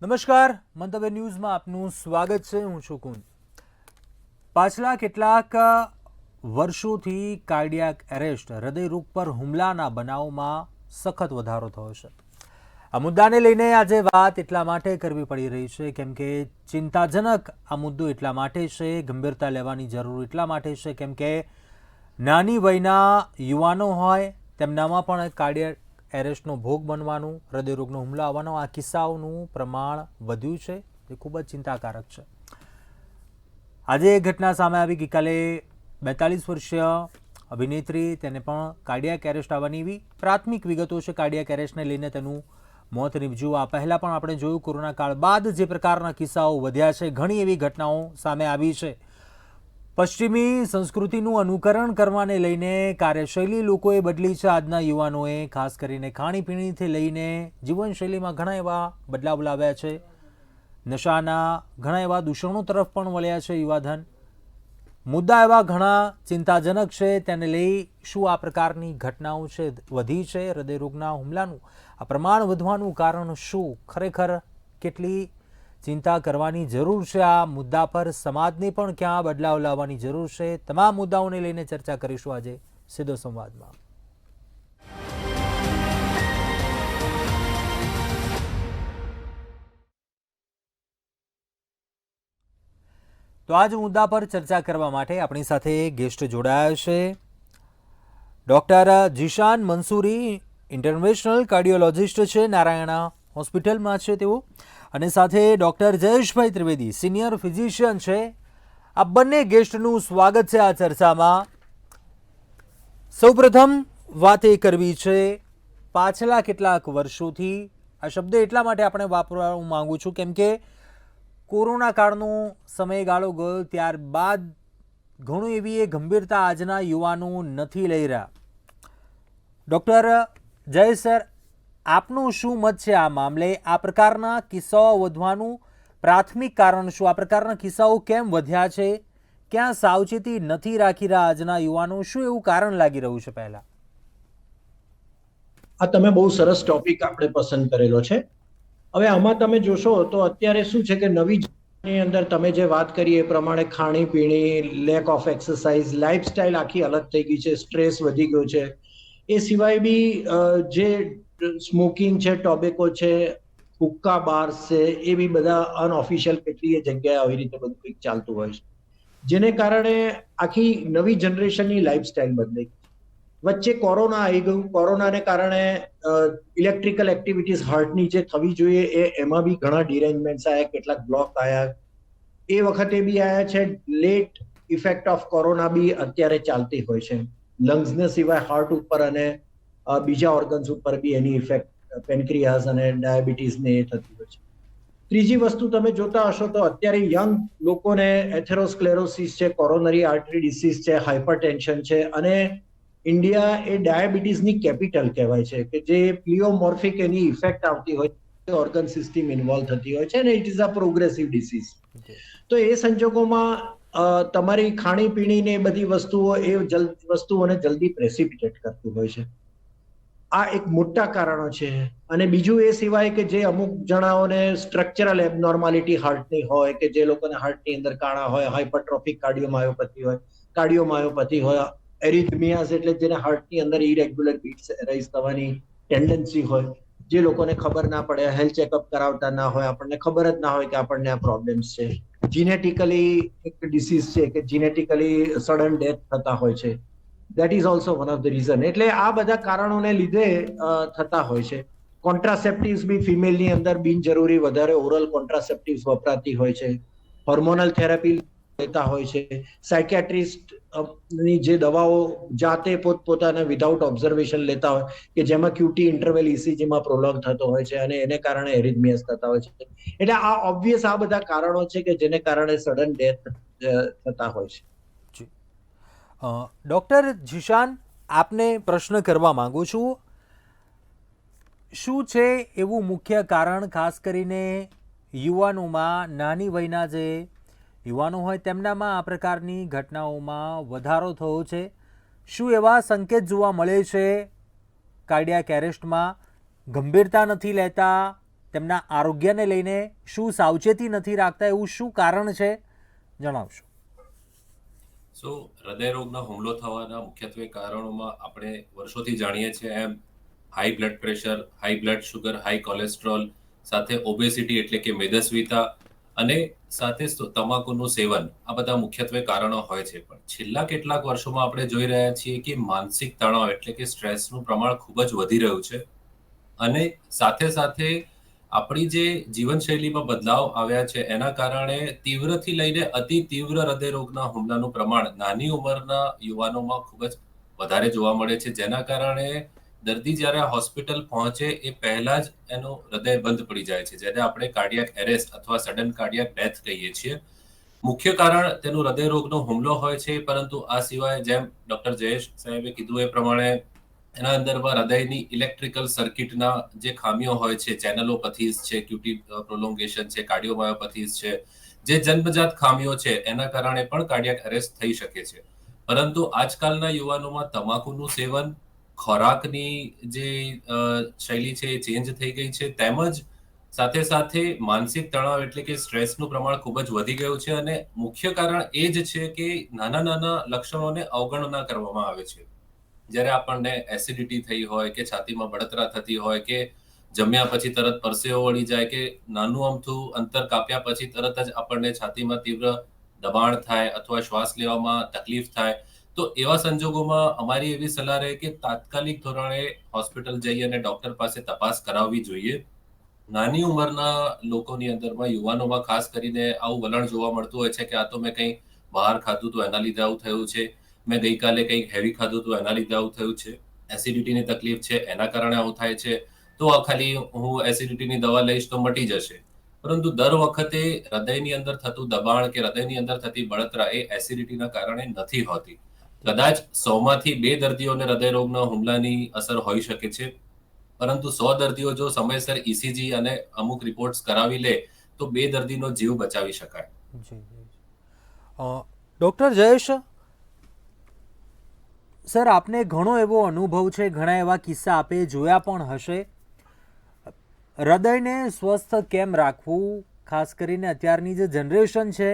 નમસ્કાર, મંતવ્ય ન્યૂઝમાં આપનું સ્વાગત છે. હું છું કુંજ. પાછલા કેટલાક વર્ષોથી કાર્ડિયાક એરેસ્ટ હૃદયરોગ પર હુમલાના બનાવમાં સખત વધારો થયો છે. આ મુદ્દાને લઈને આજે વાત એટલા માટે કરવી પડી રહી છે કેમ કે ચિંતાજનક આ મુદ્દો એટલા માટે છે, ગંભીરતા લેવાની જરૂર એટલા માટે છે કેમ કે નાની વયના યુવાનો હોય તેમનામાં પણ કાર્ડિયાક એરેસ્ટનો ભોગ બનવાનું, હૃદયરોગનો હુમલો આવવાનો આ કિસ્સાઓનું પ્રમાણ વધ્યું છે, જે ખૂબ જ ચિંતાકારક છે. આજે એક ઘટના સામે આવી. ગઈકાલે 42 વર્ષીય અભિનેત્રી, તેને પણ કાર્ડિયાક એરેસ્ટ આવવાની એવી પ્રાથમિક વિગતો છે. કાર્ડિયાક એરેસ્ટને લઈને તેનું મોત નીપજ્યું. આ પહેલાં પણ આપણે જોયું, કોરોના કાળ બાદ જે પ્રકારના કિસ્સાઓ વધ્યા છે, ઘણી એવી ઘટનાઓ સામે આવી છે. પશ્ચિમી સંસ્કૃતિનું અનુકરણ કરવાને લઈને કાર્યશૈલી લોકોએ બદલી છે. આજના યુવાનોએ ખાસ કરીને ખાણીપીણીથી લઈને જીવનશૈલીમાં ઘણા એવા બદલાવ લાવ્યા છે. નશાના ઘણા એવા દૂષણો તરફ પણ વળ્યા છે યુવાધન. મુદ્દા એવા ઘણા ચિંતાજનક છે. તેને લઈ શું આ પ્રકારની ઘટનાઓ છે વધી છે? હૃદયરોગના હુમલાનું આ પ્રમાણ વધવાનું કારણ શું? ખરેખર કેટલી ચિંતા કરવાની જરૂર છે? આ મુદ્દા પર સમાજને પણ ક્યાં બદલાવ લાવવાની જરૂર છે? તમામ મુદ્દાઓને લઈને ચર્ચા કરીશું આજે સીધો સંવાદમાં. તો આજ મુદ્દા પર ચર્ચા કરવા માટે આપણી સાથે ગેસ્ટ જોડાયા છે. ડૉક્ટર જીશાન મંસૂરી, ઇન્ટરવેન્શનલ કાર્ડિયોલોજિસ્ટ છે, નારાયણા હોસ્પિટલમાં છે તેઓ, અને સાથે doctor Jayeshbhai Trivedi, senior physician છે. આ બંને ગેસ્ટનું સ્વાગત છે આ ચર્ચામાં. સૌપ્રથમ વાત એ કરવી છે, પાછલા કેટલાક વર્ષોથી, આ શબ્દ એટલા માટે આપણે વાપરવા હું માગું છું કેમ કે કોરોના કાળનો સમયગાળો ગયો ત્યારબાદ ઘણું એવી એ ગંભીરતા આજના યુવાનો નથી લઈ રહ્યા. ડૉક્ટર જય સર, આપનું શું મત છે આ મામલે? આ પ્રકારના કિસ્સાઓ વધવાનું પ્રાથમિક કારણ શું? આ પ્રકારના કિસ્સાઓ કેમ વધ્યા છે? ક્યાં સાવચેતી નથી રાખી રહ્યા આજના યુવાનો? શું એવું કારણ લાગી રહ્યું છે? પહેલા આ તમે બહુ સરસ ટોપિક આપણે પસંદ કરેલો છે. હવે આમાં તમે જોશો તો અત્યારે શું છે કે નવી ની અંદર તમે જે વાત કરી એ પ્રમાણે ખાણીપીણી, લેક ઓફ એક્સરસાઇઝ, લાઈફસ્ટાઈલ આખી અલગ થઈ ગઈ છે, સ્ટ્રેસ વધી ગયો છે. એ સિવાય બી જે સ્મોકિંગ છે, ટોબેકો છે, હુક્કા બાર્સ છે, એ બી બધા અનઓફિશિયલ કેટલીય જગ્યાએ આવી રીતે બધું કંઈક ચાલતું હોય છે, જેને કારણે આખી નવી જનરેશનની લાઈફસ્ટાઈલ બદલાઈ. વચ્ચે કોરોના આવી ગયું. કોરોનાને કારણે ઇલેક્ટ્રિકલ એક્ટિવિટીઝ હાર્ટની જે થવી જોઈએ એમાં બી ઘણા ડિરેન્જમેન્ટ્સ આવ્યા, કેટલાક બ્લોક આવ્યા. એ વખતે બી આવ્યા છે. લેટ ઇફેક્ટ ઓફ કોરોના બી અત્યારે ચાલતી હોય છે. લંગ્સને સિવાય હાર્ટ ઉપર અને બીજા ઓર્ગન્સ ઉપર બી એની ઇફેક્ટ પેનક્રિયાસ અને ડાયાબિટીસને એ થતી હોય છે. ત્રીજી વસ્તુ તમે જોતા હશો તો અત્યારે યંગ લોકોને એથેરોસ્ક્લેરોસિસ છે, કોરોનરી આર્ટરી ડિસીઝ છે, હાઇપરટેન્શન છે, અને ઇન્ડિયા એ ડાયાબિટીસની કેપિટલ કહેવાય છે કે જે પ્લિયોમોર્ફિક એની ઇફેક્ટ આવતી હોય, ઓર્ગન સિસ્ટમ ઇન્વોલ્વ થતી હોય છે, અને it is a progressive disease. તો એ સંજોગોમાં તમારી ખાણીપીણીને એ બધી વસ્તુઓ એ વસ્તુઓને જલ્દી પ્રેસિપિટેટ કરતું હોય છે. આ એક મોટા કારણો છે. અને બીજું એ સિવાય કે જે અમુક જણાઓને સ્ટ્રક્ચરલ એબનોર્માલિટી હાર્ટની હોય, કે જે લોકોને હાર્ટની અંદર કાણા હોય, હાઇપરટ્રોફિક કાર્ડિયોમાયોપેથી હોય, એરિથમિયાસ એટલે જેને હાર્ટની અંદર ઇરેગ્યુલર બીટ્સ રાઇઝ થવાની ટેન્ડન્સી હોય, જે લોકોને ખબર ના પડે, હેલ્થ ચેકઅપ કરાવતા ના હોય, આપણને ખબર જ ના હોય કે આપણને આ પ્રોબ્લેમ્સ છે. જીનેટિકલી એક ડિસીઝ છે કે જીનેટિકલી સડન ડેથ થતા હોય છે. That is also one of the reason. એટલે આ બધા કારણોને લીધે થતા હોય છે. કોન્ટ્રાસેપ્ટિવ્સ બી ફિમેલની અંદર બિનજરૂરી વધારે ઓરલ કોન્ટ્રાસેપ્ટિવ્સ વપરાતી હોય છે. હોર્મોનલ થેરાપી લેતા હોય છે. સાયકેટ્રિસ્ટ ની જે દવાઓ જાતે પોતપોતાને વિધાઉટ ઓબ્ઝર્વેશન લેતા હોય, કે જેમાં ક્યુટી ઇન્ટરવેલ ઇસીજીમાં પ્રોલોગ થતો હોય છે, અને એને કારણે એરિથમિયાસ થતા હોય છે. એટલે આ ઓબ્વિયસ આ બધા કારણો છે કે જેને કારણે સડન ડેથ થતા હોય છે. ડૉક્ટર જીશાન, આપને પ્રશ્ન કરવા માંગુ છું, શું છે એવું મુખ્ય કારણ ખાસ કરીને યુવાનોમાં, નાની વયના જે યુવાનો હોય તેમનામાં આ પ્રકારની ઘટનાઓમાં વધારો થયો છે? શું એવા સંકેત જોવા મળે છે કાર્ડિયાક એરેસ્ટમાં? ગંભીરતા નથી લેતા, તેમના આરોગ્યને લઈને શું સાવચેતી નથી રાખતા, એવું શું કારણ છે, જણાવશો? હૃદયરોગનો હુમલો થવાના મુખ્યત્વે કારણોમાં આપણે વર્ષોથી જાણીએ છીએ એમ high blood pressure, high blood sugar, high cholesterol, સાથે ઓબેસિટી એટલે કે મેદસ્વીતા અને સાથે તમાકુનું સેવન, આ બધા મુખ્યત્વે કારણો હોય છે. પણ છેલ્લા કેટલાક વર્ષોમાં આપણે જોઈ રહ્યા છીએ કે માનસિક તણાવ એટલે કે સ્ટ્રેસનું પ્રમાણ ખૂબ જ વધી રહ્યું છે અને સાથે સાથે આપણી જે જીવનશૈલીમાં બદલાવ આવ્યા છે એના કારણે તીવ્રથી લઈને અતિ તીવ્ર હૃદયરોગના હુમલાનું પ્રમાણ નાની ઉંમરના યુવાનોમાં ખૂબ જ વધારે જોવા મળે છે, જેના કારણે દર્દી જ્યારે હોસ્પિટલ પહોંચે એ પહેલા જ એનું હૃદય બંધ પડી જાય છે, જેને આપણે કાર્ડિયાક એરેસ્ટ અથવા સડન કાર્ડિયાક ડેથ કહીએ છીએ. મુખ્ય કારણ તેનું હૃદયરોગનો હુમલો હોય છે, પરંતુ આ સિવાય જેમ ડોક્ટર જયેશ સાહેબે કીધું એ પ્રમાણે એના અંદરમાં હૃદયની ઇલેક્ટ્રિકલ સર્કિટના જે ખામીઓ હોય છે, ચેનલોપથીઝ છે, ક્યુટી પ્રોલોંગેશન છે, કાર્ડિયોમાયોપથીઝ છે, જે જન્મજાત ખામીઓ છે એના કારણે પણ કાર્ડિયાક એરેસ્ટ થઈ શકે છે. પરંતુ આજકાલના યુવાનોમાં તમાકુનું સેવન, ખોરાકની જે શૈલી છે એ ચેન્જ થઈ ગઈ છે, તેમજ સાથે સાથે માનસિક તણાવ એટલે કે સ્ટ્રેસનું પ્રમાણ ખૂબ જ વધી ગયું છે અને મુખ્ય કારણ એ જ છે કે નાના નાના લક્ષણોને અવગણના કરવામાં આવે છે. જ્યારે આપણને એસિડિટી થઈ હોય કે છાતીમાં બળતરા થતી હોય કે જમ્યા પછી તરત પરસેવો વળી જાય કે નાનું અમથું અંતર કાપ્યા પછી તરત જ આપણને છાતીમાં તીવ્ર દબાણ થાય અથવા શ્વાસ લેવામાં તકલીફ થાય, તો એવા સંજોગોમાં અમારી એવી સલાહ રહે કે તાત્કાલિક ધોરણે હોસ્પિટલ જઈ અને ડોક્ટર પાસે તપાસ કરાવવી જોઈએ. નાની ઉંમરના લોકોની અંદરમાં, યુવાનોમાં ખાસ કરીને આવું વલણ જોવા મળતું હોય છે કે આ તો મેં કંઈ બહાર ખાધું તો એના લીધે આવું થયું છે, મેં ગઈકાલે કંઈક હેવી ખાધું તો એના લીધે આવું થયું છે, એસિડિટીની તકલીફ છે એના કારણે આવું થાય છે, તો આ ખાલી હું એસિડિટીની દવા લઈશ તો મટી જશે. પરંતુ દર વખતે હૃદયની અંદર થતું દબાણ કે હૃદયની અંદર થતી બળતરા એ એસિડિટીના કારણે નથી હોતી. કદાચ 100માંથી 2 દર્દીઓને હૃદયરોગના હુમલાની અસર હોઈ શકે છે, પરંતુ 100 દર્દીઓ જો સમયસર ઇસીજી અને અમુક રિપોર્ટ્સ કરાવી લે તો 2 દર્દીનો જીવ બચાવી શકાય. ડોક્ટર જયેશ સર, આપને ઘણો એવો અનુભવ છે, ઘણા એવા કિસ્સા આપે જોયા પણ હશે. હૃદયને સ્વસ્થ કેમ રાખવું, ખાસ કરીને અત્યારની જે જનરેશન છે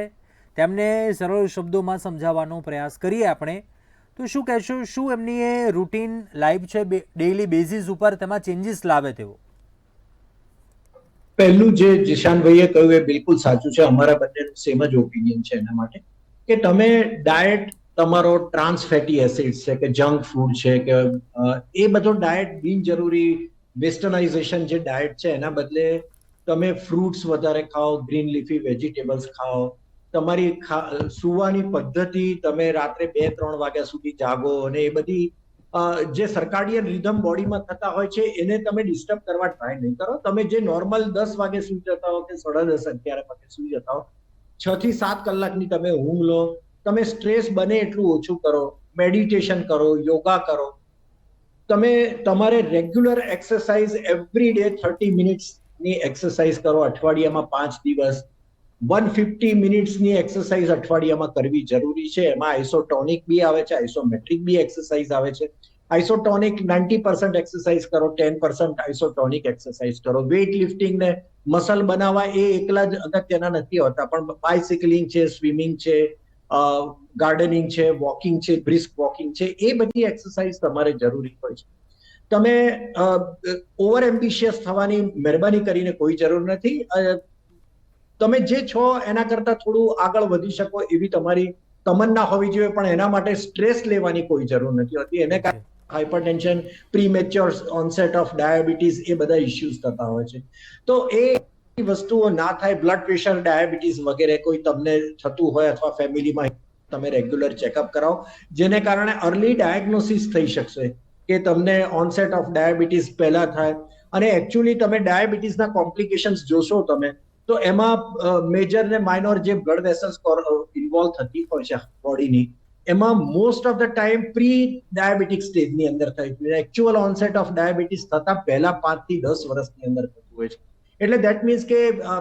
તેમને સરળ શબ્દોમાં સમજાવવાનો પ્રયાસ કરીએ આપણે, તો શું કહેશો, શું એમની એ રૂટીન લાઈફ છે ડેઇલી બેઝિસ ઉપર તેમાં ચેન્જીસ લાવે તેવો? પહેલું જે જીશાનભાઈએ કહ્યું એ બિલકુલ સાચું છે. અમારા બંનેનું સેમ જ ઓપિનિયન છે એના માટે કે તમે ડાયટ તમારો ટ્રાન્સ ફેટી એસિડ્સ છે કે જંક ફૂડ છે કે એ બધો ડાયટ બિનજરૂરી વેસ્ટર્નાઇઝેશન જે ડાયટ છે એના બદલે તમે ફ્રૂટ્સ વધારે ખાઓ, ગ્રીન લીફી વેજીટેબલ્સ ખાઓ, તમારી સુવાની પદ્ધતિ, તમે રાત્રે 2-3 વાગ્યા સુધી જાગો અને એ બધી જે સર્કાડિયન રિધમ બોડીમાં થતા હોય છે એને તમે ડિસ્ટર્બ કરવા ટ્રાય નહીં કરો. તમે જે નોર્મલ 10 વાગે સુઈ જતા હો કે 10:30, 11 વાગે સુઈ જતા હો, 6 થી 7 કલાકની તમે ઊંઘ લો. તમે સ્ટ્રેસ બને એટલું ઓછું કરો, મેડિટેશન કરો, યોગા કરો. તમે તમારે રેગ્યુલર એક્સરસાઇઝ એવરી ડે 30 મિનિટ્સની એક્સરસાઇઝ કરો અઠવાડિયામાં 5 દિવસ. 150 મિનિટ્સની એક્સરસાઇઝ અઠવાડિયામાં કરવી જરૂરી છે. એમાં આઇસોટોનિક બી આવે છે, આઇસોમેટ્રિક બી એક્સરસાઇઝ આવે છે. આઇસોટોનિક 90% એક્સરસાઇઝ કરો, 10% આઇસોટોનિક એક્સરસાઇઝ કરો. વેઇટ લિફ્ટિંગ ને મસલ બનાવવા એ એકલા જ અગત્યના નથી હોતા, પણ બાયસિકલિંગ છે, સ્વિમિંગ છે, ગાર્ડનિંગ છે, વોકિંગ છે, બ્રિસ્ક વોકિંગ છે, એ બધી એક્સરસાઇઝ તમારે જરૂરી હોય છે. તમે ઓવર એમ્બિશિયસ થવાની મહેરબાની કરીને કોઈ જરૂર નથી. તમે જે છો એના કરતા થોડું આગળ વધી શકો એવી તમારી તમન્ના હોવી જોઈએ, પણ એના માટે સ્ટ્રેસ લેવાની કોઈ જરૂર નથી હોતી. એને કારણે hypertension, premature onset of diabetes, એ બધા ઇશ્યુઝ થતા હોય છે. તો એ વસ્તુઓ ના થાય. બ્લડ પ્રેશર, ડાયાબિટીસ વગેરે કોઈ તમને થતું હોય અથવા ફેમિલીમાં, તમે રેગ્યુલર ચેકઅપ કરાવો, જેને કારણે અર્લી ડાયગ્નોસિસ થઈ શકશે કે તમને ઓનસેટ ઓફ ડાયાબિટીસ પહેલા થાય. અને એકચ્યુઅલી તમે ડાયાબિટીસના કોમ્પ્લિકેશન્સ જોશો તમે, તો એમાં મેજર ને માઇનોર જે બ્લડ વેસલ્સ ઇન્વોલ્વ થતી હોય છે બોડીની, એમાં most of the time pre diabetic સ્ટેજની અંદર થાય છે. એકચ્યુઅલ ઓનસેટ ઓફ ડાયાબિટીસ થતા પહેલા 5 થી 10 વર્ષની અંદર થતું હોય છે. એટલે દેટ મીન્સ કે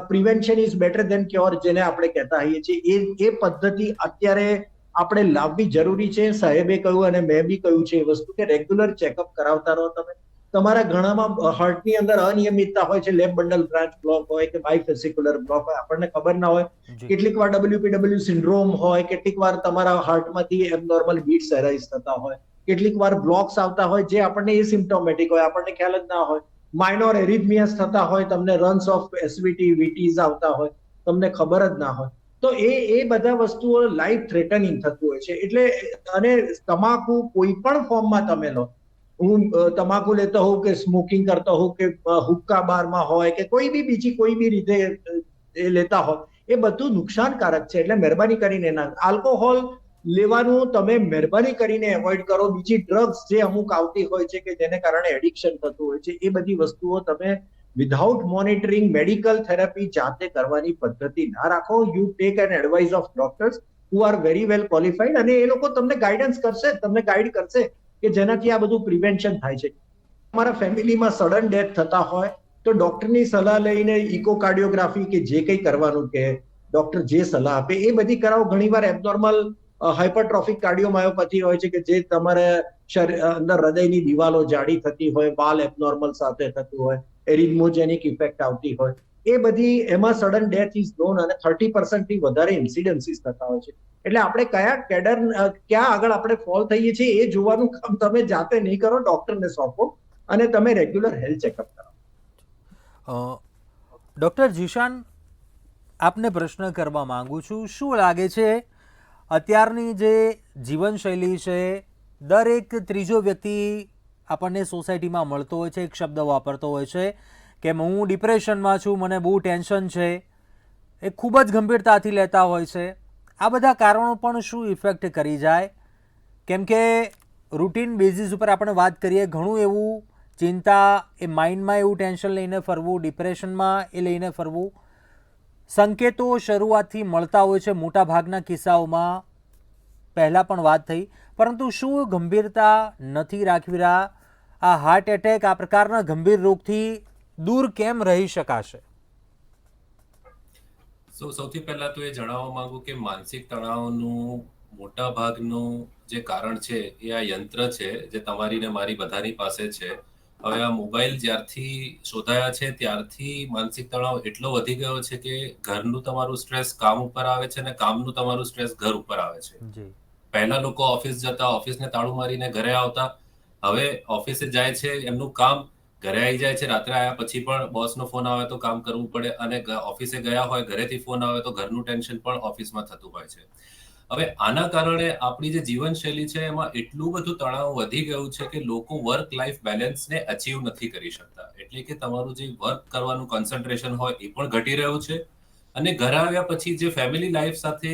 prevention is better than cure, જેને આપણે કહેતા હોઈએ છીએ, એ પદ્ધતિ અત્યારે આપણે લાવવી જરૂરી છે. સાહેબે કહ્યું અને મેં બી કહ્યું છે એ વસ્તુ કે રેગ્યુલર ચેકઅપ કરાવતા રહો તમે. તમારા ઘણામાં હાર્ટની અંદર અનિયમિતતા હોય છે, લેફ્ટ બંડલ બ્રાન્ચ બ્લોક હોય કે બાયફેસિક્યુલર બ્લોક હોય, આપણને ખબર ના હોય. જી કેટલીક વાર WPW સિન્ડ્રોમ હોય, કેટલીક વાર તમારા હાર્ટમાંથી એબનોર્મલ બીટ્સ એરાઇઝ થતા હોય, કેટલીક વાર બ્લોક્સ આવતા હોય જે આપણને એસિમ્પ્ટોમેટિક હોય, આપણને ખ્યાલ જ ના હોય. માઇનોર એરિથમિયાસ થતા હોય, તમને રન્સ ઓફ એસવીટી વીટીઝ આવતા હોય, તમને ખબર જ ના હોય. તો એ બધા વસ્તુઓ લાઈફ થ્રેટનિંગ થતું હોય છે. એટલે અને તમાકુ કોઈ પણ ફોર્મમાં તમે લો, હું તમાકુ લેતો હોઉં કે સ્મોકિંગ કરતો હોઉં કે હુક્કા બારમાં હોય કે કોઈ બી બીજી કોઈ બી રીતે એ લેતા હોય, એ બધું નુકસાનકારક છે. એટલે મહેરબાની કરીને ના, આલ્કોહોલ લેવાનું તમે મહેરબાની કરીને એવોઇડ કરો. બીજી ડ્રગ્સ જે અમુક આવતી હોય છે કે જેને કારણે એડિક્શન થતું હોય છે, એ બધી વસ્તુઓ તમે વિધાઉટ મોનિટરિંગ મેડિકલ થેરાપી જાતે કરવાની પદ્ધતિ ના રાખો. You take N advice of doctors who are very well qualified, અને એ લોકો તમને ગાઈડન્સ કરશે, તમને ગાઈડ કરશે કે જેનાથી આ બધું પ્રિવેન્શન થાય છે. તમારા ફેમિલીમાં સડન ડેથ થતા હોય તો ડોક્ટરની સલાહ લઈને ઇકોકાર્ડિયોગ્રાફી કે જે કંઈ કરવાનું કે ડોક્ટર જે સલાહ આપે એ બધી કરાવો. ઘણીવાર એબનોર્મલ હાઇપરટ્રોફિક કાર્ડિયોમાયોપેથી હોય છે કે જે તમારે અંદર હૃદયની દિવાલો જાડી થતી હોય, વાલ એબનોર્મલ સાથે થતું હોય, એરિથમોજેનિક ઇફેક્ટ આવતી હોય, એ બધી એમાં સડન ડેથ ઇઝ નોન, અને 30% થી વધારે ઇન્સિડન્સીસ થતા હોય છે. એટલે આપણે કયા કેડર ક્યાં આગળ આપણે ફોલ થઈએ છીએ એ જોવાનું કામ તમે જાતે નહીં કરો, ડોક્ટરને સોંપો અને તમે રેગ્યુલર હેલ્થ ચેકઅપ કરો. ડૉક્ટર જીશાન, આપને પ્રશ્ન કરવા માંગુ છું, શું લાગે છે અત્યારની જે જીવનશૈલી છે, દરેક ત્રીજો વ્યક્તિ આપણને સોસાયટીમાં મળતો હોય છે, એક શબ્દ વાપરતો હોય છે કે હું ડિપ્રેશનમાં છું, મને બહુ ટેન્શન છે, એ ખૂબ જ ગંભીરતાથી લેતા હોય છે. આ બધા કારણો પણ શું ઇફેક્ટ કરી જાય? કેમ કે રૂટીન બેઝિસ ઉપર આપણે વાત કરીએ, ઘણું એવું ચિંતા, એ માઇન્ડમાં એવું ટેન્શન લઈને ફરવું, ડિપ્રેશનમાં એ લઈને ફરવું, સંકેતો શરૂઆતથી મળતા હોય છે મોટા ભાગના કિસ્સાઓમાં. પહેલાં પણ વાત થઈ, પરંતુ શું ગંભીરતા નથી રાખવી રહ્યા? આ હાર્ટ એટેક, આ પ્રકારના ગંભીર રોગથી દૂર કેમ રહી શકાશે? સૌથી પહેલા તો એ જણાવવા માંગુ કે માનસિક તણાવનું મોટા ભાગનું જે કારણ છે એ આ યંત્ર છે જે તમારી ને મારી બધાની પાસે છે. હવે આ મોબાઈલ જ્યારથી શોધાયા છે ત્યારથી માનસિક તણાવ એટલો વધી ગયો છે કે ઘરનું તમારું સ્ટ્રેસ કામ ઉપર આવે છે અને કામનું તમારું સ્ટ્રેસ ઘર ઉપર આવે છે. પહેલા લોકો ઓફિસ જતા, ઓફિસને તાળું મારીને ઘરે આવતા. હવે ઓફિસે જાય છે, એમનું કામ ઘરે આવી જાય છે, રાત્રે આવ્યા પછી પણ બોસનો ફોન આવે તો કામ કરવું પડે, અને ઓફિસે ગયા હોય ઘરેથી ફોન આવે તો ઘરનું ટેન્શન પણ ઓફિસમાં થતું હોય છે. હવે આના કારણે આપણી જે જીવનશૈલી છે એમાં એટલું બધું તણાવ વધી ગયું છે કે લોકો વર્ક લાઈફ બેલેન્સને અચીવ નથી કરી શકતા. એટલે કે તમારું જે વર્ક કરવાનું કોન્સન્ટ્રેશન હોય એ પણ ઘટી રહ્યું છે, અને ઘરે આવ્યા પછી જે ફેમિલી લાઈફ સાથે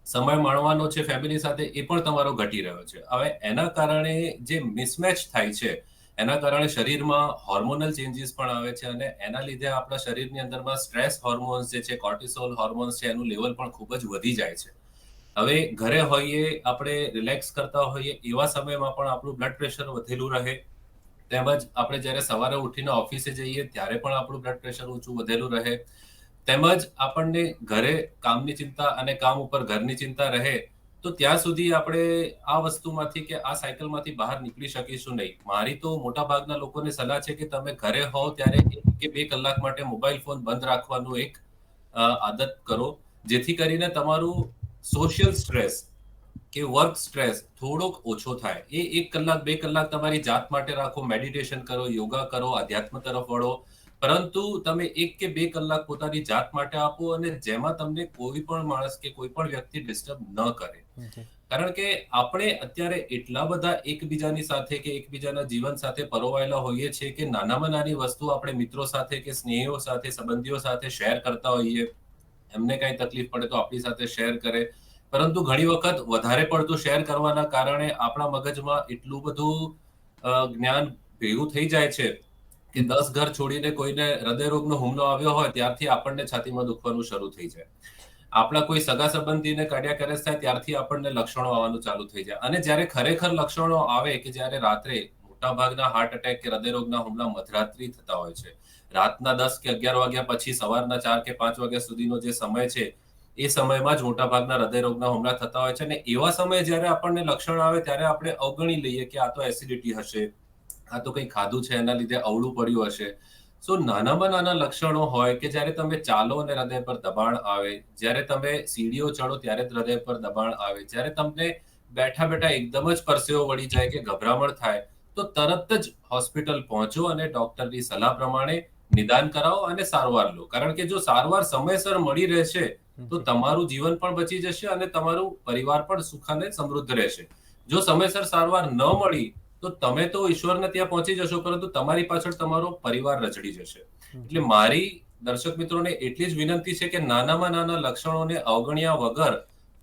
સમય માણવાનો છે ફેમિલી સાથે એ પણ તમારો ઘટી રહ્યો છે. હવે એના કારણે જે મિસમેચ થાય છે, એના કારણે શરીરમાં હોર્મોનલ ચેન્જીસ પણ આવે છે, અને એના લીધે આપણા શરીરની અંદરમાં સ્ટ્રેસ હોર્મોન્સ જે છે, કોર્ટિસોલ હોર્મોન્સ છે, એનું લેવલ પણ ખૂબ જ વધી જાય છે. હવે ઘરે હોઈએ, આપણે રિલેક્સ કરતા હોઈએ એવા સમયમાં પણ આપણું બ્લડ પ્રેશર વધેલું રહે, તેમજ આપણે જ્યારે સવારે ઉઠીને ઓફિસે જઈએ ત્યારે પણ આપણું બ્લડ પ્રેશર ઊંચું વધેલું રહે, તેમજ આપણને ઘરે કામની ચિંતા અને કામ ઉપર ઘરની ચિંતા રહે, તો ત્યાં સુધી આપણે આ વસ્તુમાંથી કે આ સાયકલમાંથી બહાર નીકળી શકીશું નહીં. મારી તો મોટાભાગના લોકોને સલાહ છે કે તમે ઘરે હોવ ત્યારે 1 કે 2 કલાક માટે મોબાઈલ ફોન બંધ રાખવાનું એક આદત કરો, જેથી કરીને તમારું સોશિયલ સ્ટ્રેસ કે વર્ક સ્ટ્રેસ થોડોક ઓછો થાય. એ 1 કલાક 2 કલાક તમારી જાત માટે રાખો, મેડિટેશન કરો, યોગા કરો, આધ્યાત્મ તરફ વળો, પરંતુ તમે 1 કે 2 કલાક પોતાની જાત માટે આપો, અને જેમાં તમને કોઈ પણ માણસ કે કોઈ પણ વ્યક્તિ ડિસ્ટર્બ ન કરે. કારણ કે આપણે અત્યારે એટલા બધા એકબીજાની સાથે કે એકબીજાના જીવન સાથે પરોવાયેલા હોઈએ છીએ કે નાનામાં નાની વસ્તુ આપણે મિત્રો સાથે કે સ્નેહીઓ સાથે, સંબંધીઓ સાથે શેર કરતા હોઈએ. એમને કઈ તકલીફ પડે તો આપણી સાથે શેર કરે, પરંતુ ઘણી વખત વધારે પડતું શેર કરવાના કારણે આપણા મગજમાં એટલું બધું જ્ઞાન ભેગું થઈ જાય છે કે 10 ઘર છોડીને કોઈને હૃદયરોગનો હુમલો આવ્યો હોય ત્યારથી આપણને છાતીમાં દુખવાનું શરૂ થઈ જાય. આપણા કોઈ સગા સંબંધીને કાર્ડિયાક એરેસ્ટ થાય ત્યારથી આપણને લક્ષણો આવવાનું ચાલુ થઈ જાય. અને જ્યારે ખરેખર લક્ષણો આવે કે જ્યારે રાત્રે મોટાભાગના હાર્ટ એટેક કે હૃદયરોગના હુમલા મધરાત્રિ થતા હોય છે. રાતના 10 કે 11 વાગ્યા પછી સવારના 4 કે 5 વાગ્યા સુધીનો જે સમય છે એ સમયમાં જ મોટાભાગના હૃદયરોગના હુમલા થતા હોય છે. અને એવા સમયે જ્યારે આપણને લક્ષણ આવે ત્યારે આપણે અવગણી લઈએ કે આ તો એસિડિટી હશે, આ તો કંઈ ખાધું છે એના લીધે અવળું પડ્યું હશે. સો નાનામાં નાના લક્ષણો હોય કે જ્યારે તમે ચાલો અને હૃદય પર દબાણ આવે, જ્યારે તમે સીડીઓ ચડો ત્યારે જ હૃદય પર દબાણ આવે, જ્યારે તમને બેઠા બેઠા એકદમ જ પરસેવો વળી જાય કે ગભરામણ થાય, તો તરત જ હોસ્પિટલ પહોંચો અને ડોક્ટરની સલાહ પ્રમાણે નિદાન કરાવો અને સારવાર લો. કારણ કે જો સારવાર સમયસર મળી રહેશે તો તમારું જીવન પણ બચી જશે અને તમારું પરિવાર પણ સુખ અને સમૃદ્ધ રહેશે. જો સમયસર સારવાર ન મળી તો તમે તો ઈશ્વરના ત્યાં પહોંચી જશો, પરંતુ તમારી પાછળ તમારો પરિવાર રચડી જશે. એટલે મારી દર્શક મિત્રોને એટલી જ વિનંતી છે કે નાનામાં નાના લક્ષણોને અવગણ્યા વગર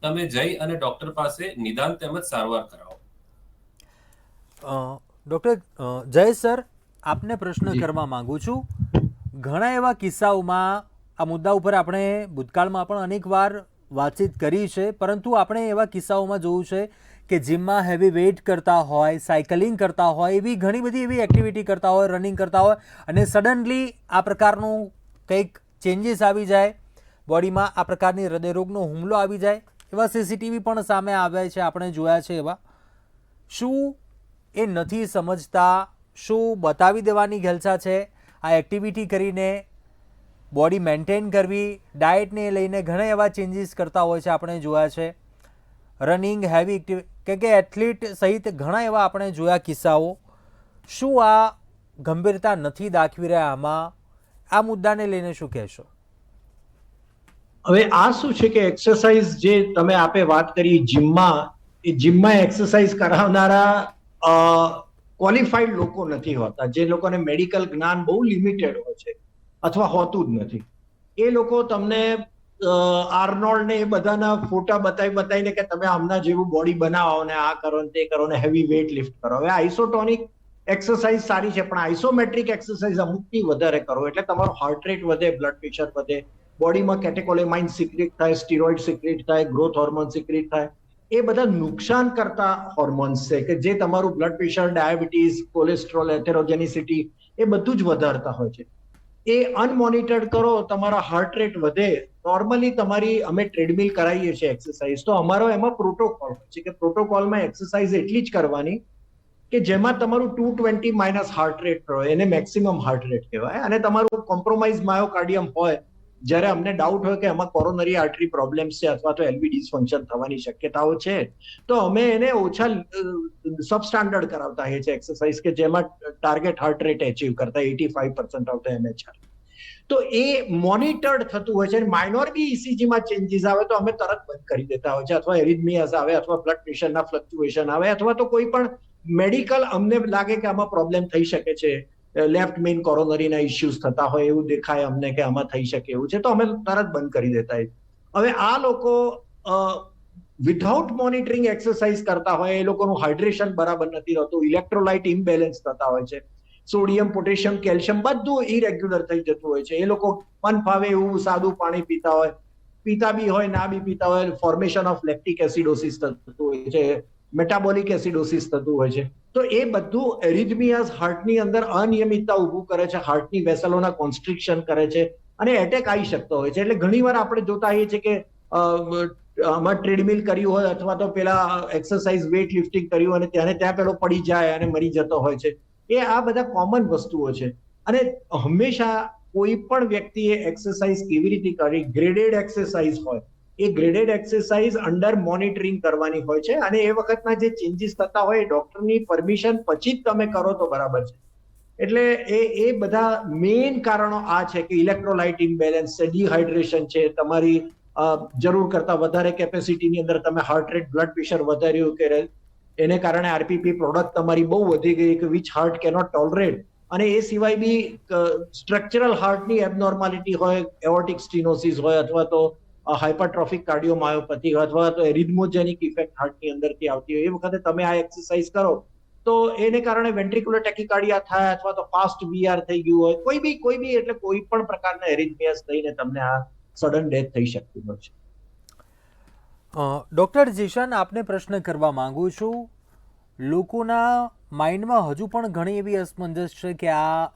તમે જઈ અને ડોક્ટર પાસે નિદાન તેમજ સારવાર કરાવો. ડૉક્ટર જય સર, આપને પ્રશ્ન જી. કરવા માંગુ છું. ઘણા એવા કિસ્સાઓમાં આ મુદ્દા ઉપર આપણે ભૂતકાળમાં પણ અનેકવાર વાતચીત કરી છે, પરંતુ આપણે એવા કિસ્સાઓમાં જોયું છે કે જીમમાં હેવી વેઇટ કરતા હોય, સાયકલિંગ કરતા હોય, એવી ઘણી બધી એવી એક્ટિવિટી કરતા હોય, રનિંગ કરતા હોય, અને સડનલી આ પ્રકારનું કંઈક ચેન્જીસ આવી જાય બોડીમાં, આ પ્રકારની હૃદયરોગનો હુમલો આવી જાય, એવા સીસીટીવી પણ સામે આવ્યા છે, આપણે જોયા છે એવા. શું એ નથી સમજતા? શું બતાવી દેવાની ઘેલસા છે? આ એક્ટિવિટી કરીને બોડી મેન્ટેન કરવી, ડાયટને લઈને ઘણા એવા ચેન્જીસ કરતા હોય છે, આપણે જોયા છે. રનિંગ, હેવી એક્ટિવિટી, કે એથ્લીટ સહિત ઘણા એવા આપણે જોયા કિસ્સાઓ. શું આ ગંભીરતા નથી દાખવી રહ્યા આમાં? આ મુદ્દાને લઈને શું કહેશો? હવે આ શું છે કે એક્સરસાઇઝ જે તમે આપે વાત કરી જીમમાં, એ જીમમાં એક્સરસાઇઝ કરાવનારા ક્વોલિફાઈડ લોકો નથી હોતા, જે લોકોને મેડિકલ જ્ઞાન બહુ લિમિટેડ હોય છે અથવા હોતું જ નથી. એ લોકો તમને આર્નોલ્ડ ને એ બધાના ફોટા બતાવીને કે તમે આમના જેવું બોડી બનાવો ને આ કરો ને તે કરો ને હેવી વેઇટ લિફ્ટ કરો. હવે આઇસોટોનિક એક્સરસાઇઝ સારી છે, પણ આઇસોમેટ્રિક એક્સરસાઇઝ અમુકથી વધારે કરો એટલે તમારો હાર્ટ રેટ વધે, બ્લડ પ્રેશર વધે, બોડીમાં કેટેકોલેમાઇન સિક્રેટ થાય, સ્ટીરોઇડ સિક્રેટ થાય, ગ્રોથ હોર્મોન સિક્રેટ થાય. એ બધા નુકસાન કરતા હોર્મોન્સ છે કે જે તમારું બ્લડ પ્રેશર, ડાયાબિટીસ, કોલેસ્ટ્રોલ, એથેરોજેનિસિટી એ બધું જ વધારતા હોય છે. એ અનમોનિટર્ડ કરો, તમારા હાર્ટ રેટ વધે. નોર્મલી તમારી અમે ટ્રેડમિલ કરાવીએ છીએ એક્સરસાઇઝ, તો અમારો એમાં પ્રોટોકોલ છે કે પ્રોટોકોલમાં એક્સરસાઇઝ એટલી જ કરવાની કે જેમાં તમારું 220 માઇનસ હાર્ટ રેટ હોય, એને મેક્સિમમ હાર્ટ રેટ કહેવાય, અને તમારું કોમ્પ્રોમાઇઝ માયોકાર્ડિયમ હોય, જ્યારે અમને ડાઉટ હોય કે એમાં કોરોનરી આર્ટરી પ્રોબ્લેમ્સ છે અથવા તો એલવી ડિસફંક્શન થવાની શક્યતાઓ છે, તો અમે એને ઓછા સબસ્ટાન્ડર્ડ કરાવતા હોઈએ છીએ એક્સરસાઇઝ કે જેમાં ટાર્ગેટ હાર્ટ રેટ એચીવ કરતા 85% ઓફ ધ એમએચઆર. તો એ મોનિટર્ડ થતું હોય છે. માઇનોર બી ઇસીજીમાં ચેન્જીસ આવે તો અમે તરત બંધ કરી દેતા હોય છે, અથવા એરિથમિયાસ આવે, અથવા બ્લડ પ્રેશરના ફ્લક્ચ્યુએશન આવે, અથવા તો કોઈ પણ મેડિકલ અમને લાગે કે આમાં પ્રોબ્લેમ થઈ શકે છે, લેફ્ટ મેઇન કોરોનરીના ઇશ્યુઝ થતા હોય એવું દેખાય અમને કે આમાં થઈ શકે એવું છે, તો અમે તરત બંધ કરી દેતા હોય. હવે આ લોકો વિધાઉટ મોનિટરિંગ એક્સરસાઇઝ કરતા હોય, એ લોકોનું હાઇડ્રેશન બરાબર નથી હોતું, ઇલેક્ટ્રોલાઇટ ઇમ્બેલેન્સ થતા હોય છે, સોડિયમ, પોટેશિયમ, કેલ્શિયમ બધું ઇરેગ્યુલર થઈ જતું હોય છે. એ લોકો મન ફાવે એવું સાદું પાણી પીતા હોય, પીતા બી હોય ના બી પીતા હોય, ફોર્મેશન ઓફ લેક્ટિક એસિડોસિસ થતું હોય છે, મેટાબોલિક એસિડોસિસ થતું હોય છે. તો એ બધું એરિથમિયાસ હાર્ટની અંદર અનિયમિતતા ઊભું કરે છે, હાર્ટની વેસલોના કોન્સ્ટ્રિક્શન કરે છે અને એટેક આવી શકતો હોય છે. એટલે ઘણીવાર આપણે જોતા હોઈએ છીએ કે આમાં ટ્રેડમિલ કર્યું હોય અથવા તો પેલા એક્સરસાઇઝ વેઇટ લિફ્ટિંગ કર્યું અને ત્યાં પેલો પડી જાય અને મરી જતો હોય છે. એ આ બધા કોમન વસ્તુઓ છે. અને હંમેશા કોઈ પણ વ્યક્તિએ એક્સરસાઇઝ કેવી રીતે કરવી, ગ્રેડેડ એક્સરસાઇઝ હોય, એ ગ્રેડેડ એક્સરસાઇઝ અંડર મોનિટરિંગ કરવાની હોય છે, અને એ વખતના જે ચેન્જીસ થતા હોય ડોક્ટરની પરમિશન પછી જ તમે કરો તો બરાબર છે. એટલે એ બધા મેઇન કારણો આ છે કે ઇલેક્ટ્રોલાઇટ ઇમ્બેલેન્સ છે, ડિહાઇડ્રેશન છે, તમારી જરૂર કરતા વધારે કેપેસિટીની અંદર તમે હાર્ટ રેટ, બ્લડ પ્રેશર વધાર્યું કે એને કારણે આરપીપી પ્રોડક્ટ તમારી બહુ વધી ગઈ કે વિચ હાર્ટ કેનોટ ટોલરેટ. અને એ સિવાય બી સ્ટ્રક્ચરલ હાર્ટની એબનોર્માલિટી હોય, એઓર્ટિક સ્ટીનોસિસ હોય, અથવા તો હાઇપરટ્રોફિક કાર્ડિયોમાયોપેથી હોય, અથવા તો એરિથમોજેનિક ઇફેક્ટ હાર્ટની અંદરથી આવતી હોય, એ વખતે તમે આ એક્સરસાઇઝ કરો તો એને કારણે વેન્ટ્રિક્યુલર ટેકિકાર્ડિયા થાય, અથવા તો ફાસ્ટ વીઆર થઈ ગયું હોય, કોઈ બી એટલે કોઈ પણ પ્રકારના એરિથમિયાસ થઈને તમને આ સડન ડેથ થઈ શકતી હોય છે. ડૉક્ટર જીશન, આપને પ્રશ્ન કરવા માંગુ છું. લોકોના માઇન્ડમાં હજુ પણ ઘણી એવી અસમંજસ છે કે આ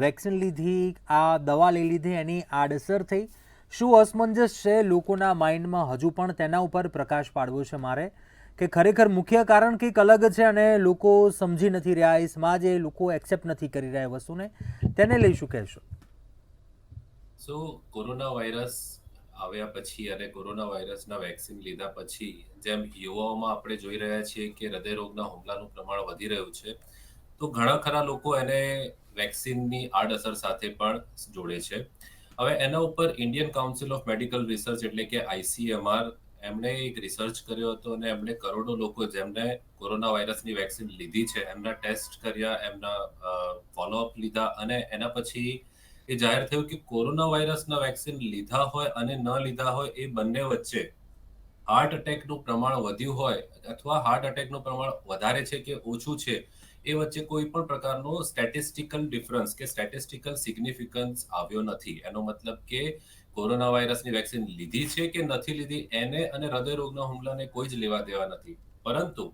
વેક્સિન લીધી, આ દવા લઈ લીધી, એની આડઅસર થઈ. શું અસમંજસ છે લોકોના માઇન્ડમાં હજુ પણ? તેના ઉપર પ્રકાશ પાડવો છે મારે કે ખરેખર મુખ્ય કારણ કંઈક અલગ છે અને લોકો સમજી નથી રહ્યા, એ સમાજ એ લોકો એક્સેપ્ટ નથી કરી રહ્યા એ વસ્તુને, તેને લઈ શું કહેશો? સો કોરોના વાયરસ આવ્યા પછી અને કોરોના વાયરસના વેક્સિન લીધા પછી જેમ યુવાઓમાં આપણે જોઈ રહ્યા છીએ કે હૃદયરોગના હુમલાનું પ્રમાણ વધી રહ્યું છે, તો ઘણા ખરા લોકો એને વેક્સિનની આડઅસર સાથે પણ જોડે છે. હવે એના ઉપર Indian council of medical research એટલે કે ICMR એમણે એક રિસર્ચ કર્યો હતો અને એમણે કરોડો લોકો જેમને કોરોના વાયરસની વેક્સિન લીધી છે એમના ટેસ્ટ કર્યા, એમના ફોલોઅપ લીધા અને એના પછી એ જાહેર થયું કે કોરોના વાયરસના વેક્સિન લીધા હોય અને ન લીધા હોય એ બંને વચ્ચે હાર્ટ એટેકનું પ્રમાણ વધ્યું હોય અથવા હાર્ટ એટેકનું પ્રમાણ વધારે છે કે ઓછું છે એ વચ્ચે કોઈ પણ પ્રકારનો સ્ટેટિસ્ટિકલ ડિફરન્સ કે સ્ટેટિસ્ટિકલ સિગ્નિફિકન્સ આવ્યો નથી. એનો મતલબ કે કોરોના વાયરસની વેક્સિન લીધી છે કે નથી લીધી એને અને હૃદયરોગના હુમલાને કોઈ જ લેવા દેવા નથી. પરંતુ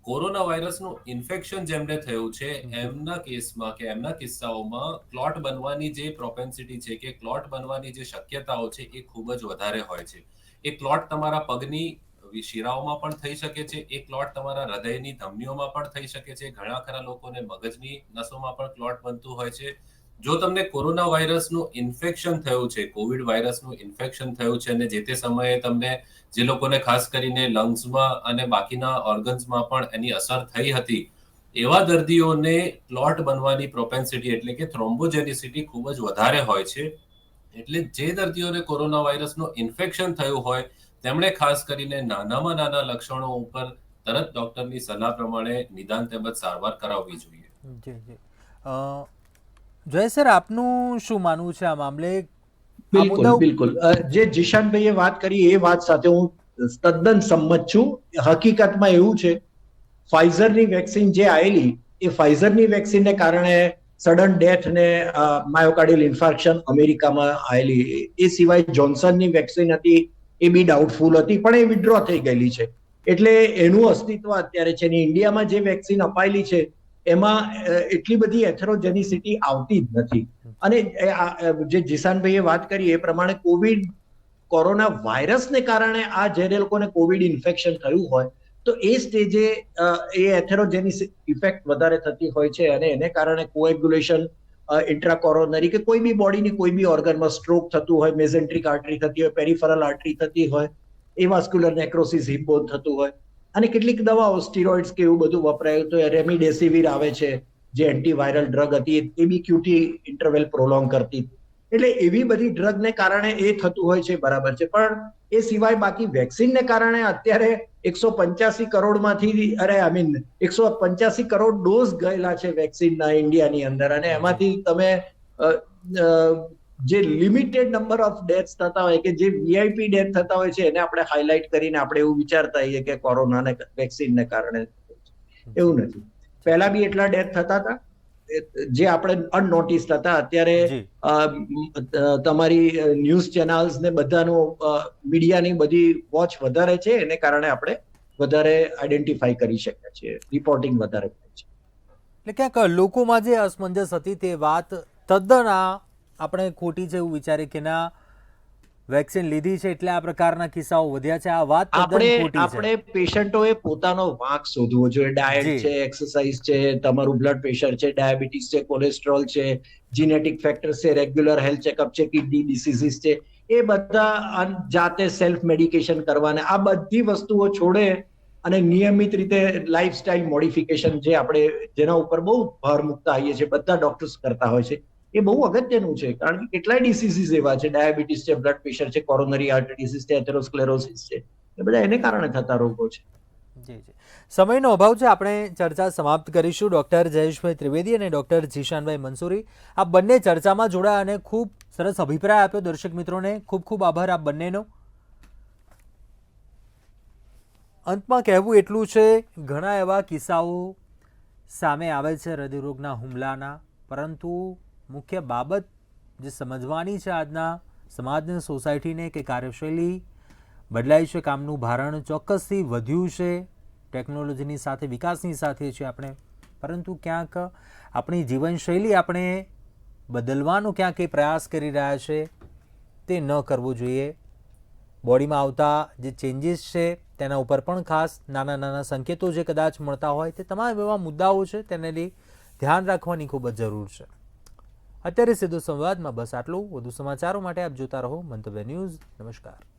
કોરોના વાયરસનું ઇન્ફેક્શન જેમને થયું છે એમના કેસમાં કે એમના કિસ્સાઓમાં ક્લોટ બનવાની જે પ્રોપેન્સિટી છે કે ક્લોટ બનવાની જે શક્યતાઓ છે એ ખૂબ જ વધારે હોય છે. એ ક્લોટ તમારા પગની શિરાઓમાં પણ થઈ શકે છે, એ ક્લોટ તમારા હૃદયની ધમનીઓમાં પણ થઈ શકે છે, ઘણા ખરા લોકોને મગજની નસોમાં પણ ક્લોટ બનતું હોય છે. જો તમને કોરોના વાયરસનું ઇન્ફેક્શન થયું છે, કોવિડ વાયરસનું ઇન્ફેક્શન થયું છે અને જે તે સમયે તમને જે લોકોને ખાસ કરીને લંગ્સમાં અને બાકીના ઓર્ગન્સમાં પણ એની અસર થઈ હતી, એવા દર્દીઓને ક્લોટ બનવાની પ્રોપેન્સિટી એટલે કે થ્રોમ્બોજેનિસિટી ખૂબ જ વધારે હોય છે. એટલે જે દર્દીઓને કોરોના વાયરસનું ઇન્ફેક્શન થયું હોય તેમણે ખાસ કરીને નાનામાં નાના લક્ષણો ઉપર તરત ડોક્ટરની સલાહ પ્રમાણે નિદાન તેમજ સારવાર કરાવવી જોઈએ. જી જી. જય સર, આપનું શું માનવું છે આ મામલે? બિલકુલ બિલકુલ, જે જીશાનભાઈએ વાત કરી એ વાત સાથે હું તદ્દન સંમત છું. હકીકતમાં એવું છે, ફાઇઝરની વેક્સિન જે આવેલી એ ફાઇઝરની વેક્સિનને કારણે સડન ડેથ ને માયોકાર્ડિયલ ઇન્ફાર્ક્શન અમેરિકામાં આવેલી. એ સિવાય જોન્સનની વેક્સિન હતી એ બી ડાઉટફુલ હતી પણ એ વિડ્રો થઈ ગયેલી છે, એટલે એનું અસ્તિત્વ અત્યારે છે. ને ઇન્ડિયામાં જે વેક્સિન અપાયેલી છે એમાં એટલી બધી એથેરોજેનિસિટી આવતી જ નથી. અને જે જીશાનભાઈએ વાત કરી એ પ્રમાણે કોરોના વાયરસને કારણે આ જ્યારે લોકોને કોવિડ ઇન્ફેક્શન થયું હોય તો એ સ્ટેજે એ એથેરોજેનિસ ઇફેક્ટ વધારે થતી હોય છે અને એને કારણે કોએગ્યુલેશન ઇન્ટ્રાકોરોનરી કે કોઈ બી બોડીની કોઈ બી ઓર્ગનમાં સ્ટ્રોક થતું હોય, મેઝેન્ટ્રિક આર્ટરી થતી હોય, પેરિફરલ આર્ટરી થતી હોય, એવાસ્ક્યુલર નેક્રોસિસ હિપબોન થતું હોય અને કેટલીક દવાઓ સ્ટીરોઇડ્સ કે એવું બધું વપરાયું તો રેમિડેસિવિર આવે છે જે એન્ટીવાયરલ ડ્રગ હતી એ બી ક્યુટી ઇન્ટરવેલ પ્રોલોંગ કરતી. એટલે એવી બધી ડ્રગને કારણે એ થતું હોય છે, બરાબર છે. પણ એ સિવાય બાકી વેક્સિનને કારણે અત્યારે 185 કરોડમાંથી 185 કરોડ ડોઝ ગયેલા છે વેક્સિનના ઇન્ડિયાની અંદર અને એમાંથી તમે જે લિમિટેડ નંબર ઓફ ડેથ્સ થતા હોય કે જે વીઆઈપી ડેથ થતા હોય છે એને આપણે હાઇલાઇટ કરીને આપણે એવું વિચારતા હોઈએ કે કોરોનાને વેક્સિનને કારણે. એવું નથી, પહેલા બી એટલા ડેથ થતા હતા જે આપણે અનનોટિસ હતા. અત્યારે તમારી ન્યૂઝ ચેનલ્સ ને બધાનું મીડિયાની બધી વોચ વધારે છે એને કારણે આપણે વધારે આઈડેન્ટિફાઈ કરી શકીએ છીએ, રિપોર્ટિંગ વધારે થાય છે. એટલે ક્યાંક લોકોમાં જે અસમંજસ હતી તે વાત તદ્દન આપણે ખોટી છે એવું વિચારે કે ના વેક્સિન લીધી છે એટલે આ પ્રકારના કિસ્સાઓ વધ્યા છે, આ વાત તદ્દન ખોટી છે. આપણે પેશન્ટોએ પોતાનો વાંક શોધવો જોઈએ. ડાયટ છે, એક્સરસાઇઝ છે, તમારું બ્લડ પ્રેશર છે, ડાયાબિટીસ છે, કોલેસ્ટ્રોલ છે, જીનેટિક ફેક્ટર્સ છે, રેગ્યુલર હેલ્થ ચેકઅપ છે, કિડની ડિસીઝીસ છે, એ બધા જાતે સેલ્ફ મેડિકેશન કરવાના, આ બધી વસ્તુઓ છોડે અને નિયમિત રીતે લાઇફસ્ટાઇલ મોડિફિકેશન જે આપણે જેના ઉપર બહુ ભાર મૂકતા આવીએ છીએ, બધા ડોક્ટર્સ કરતા હોય છે, એ બહુ અગત્યનું છે. કારણ કે કેટલાય ડિસીઝીસ એવા છે, ડાયાબિટીસ છે, બ્લડ પ્રેશર છે, કોરોનરી આર્ટરી ડિસીઝ છે, એથેરોસ્ક્લેરોસિસ છે, એ બધા એને કારણે થતા રોગો છે. જી જી, સમયનો અભાવ છે, આપણે ચર્ચા સમાપ્ત કરીશું. ડૉક્ટર જયેશભાઈ ત્રિવેદી અને ડૉક્ટર જીશાનભાઈ મંસૂરી આ બંને ચર્ચામાં જોડાયા અને ખૂબ સરસ અભિપ્રાય આપ્યો. દર્શક મિત્રોને ખૂબ ખૂબ આભાર આપ બંનેનો. અંતમાં કહેવું એટલું છે, ઘણા એવા કિસ્સાઓ સામે આવે છે હૃદયરોગના હુમલાના, પરંતુ મુખ્ય બાબત જે સમજવાની છે આજના સમાજને, સોસાયટીને, કે કાર્યશૈલી બદલાઈ છે, કામનું ભારણ ચોક્કસથી વધ્યું છે, ટેકનોલોજીની સાથે, વિકાસની સાથે છે આપણે, પરંતુ ક્યાંક આપણી જીવનશૈલી આપણે બદલવાનો ક્યાંક એ પ્રયાસ કરી રહ્યા છે, તે ન કરવો જોઈએ. બોડીમાં આવતા જે ચેન્જીસ છે તેના ઉપર પણ ખાસ નાના નાના સંકેતો જે કદાચ મળતા હોય તે તમામ એવા મુદ્દાઓ છે તેને લઈ ધ્યાન રાખવાની ખૂબ જ જરૂર છે. અત્યારે સીધો સંવાદમાં બસ આટલું. વધુ સમાચારો માટે આપ જોતા રહો મંતવ્ય ન્યૂઝ. નમસ્કાર.